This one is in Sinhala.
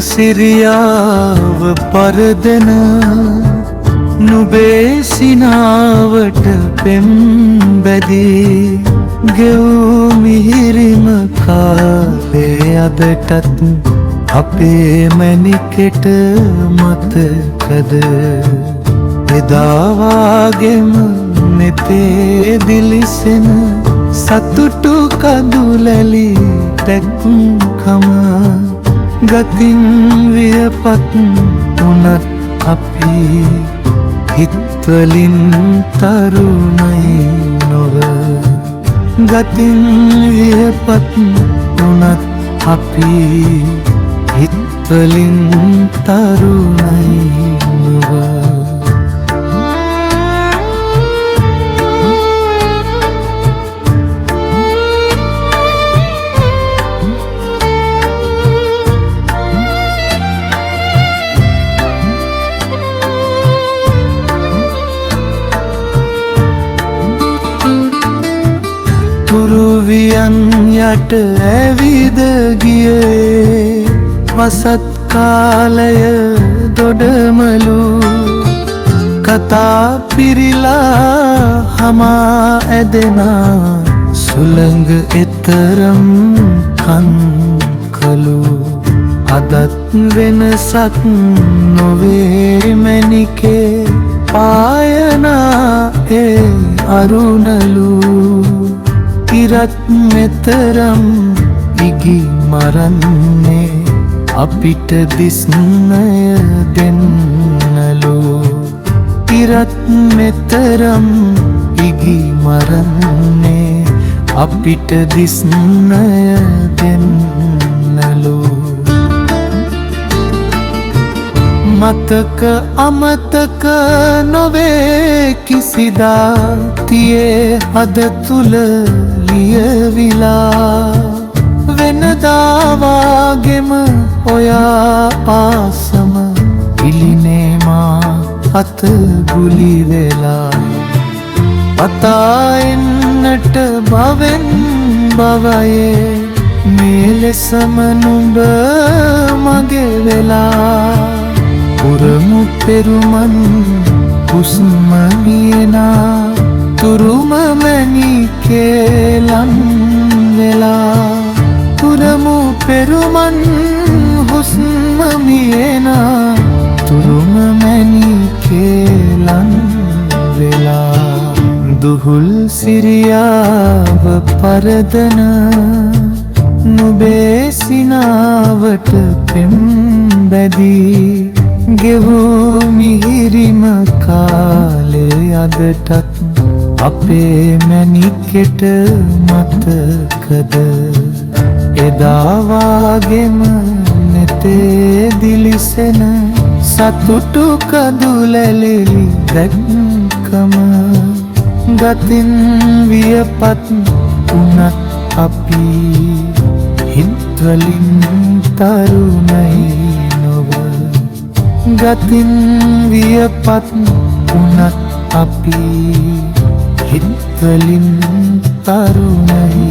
සිරියාව පරදෙන නුබේ සිනාවට පෙම් බැදී ගෙවූ මිහිරිම කාලේ අදටත් අපේ මැණිකෙට මතකද එදා වාගෙම නෙතේ දිලිසෙන සතුටු කඳුලැලි දැක්කම ගතින් වියපත් වුණත් අපි හිත්වලින් තරුණයි නොව ගතින් වියපත් වුණත් අපි හිත්වලින් තරුණයි නොව තුරුවියන් යට ඇවිද ගියේ වසත් කාලය දොඩමලු කතා පිරිලා හමා ඇදෙනා සුළඟ එතරම් කන්කලු අදත් වෙනසක් නොවේ මැණිකේ පායනා ඒ අරුණලු ඉරත් මෙතරම් ඉගි මරන්නේ අපිට දිස්නය දෙන්නලු ඉරත් මෙතරම් ඉගි මරන්නේ අපිට දිස්නය දෙන්නලු මතක අමතක නොවේ කිසිදා තියේ හද තුල ලියවිලා වෙනදා වාගෙම ඔයා ආසම ඉලිනේ මා අත ගුලි වෙලා පතා එන්නට භවෙන් භවයේ මේ ලෙසම නුඹ මගේ වෙලා පුරමු පෙරුමන් හුස්ම ගියනා තුරුම මැණිකේ ලන් වෙලා පුරමු පෙරුමන් හුස්ම මියනා තුරුම මැණිකේ ලන් වෙලා දුහුල් සිරියාව පරදන නුබේ සිනාවට පෙම් බැදී ගෙවූ මිහිරිම කාලේ අදටත් අපේ මැණිකෙට මතකද එදා වාගෙම නෙතේ දිලිසෙන සතුටු කඳුලැලි දැක්කම ගතින් වියපත් වුණත් අපි හිත්වලින් තරුණයි නොව ගතින් වියපත් වුණත් අපි හිත්වලින් තරුණයි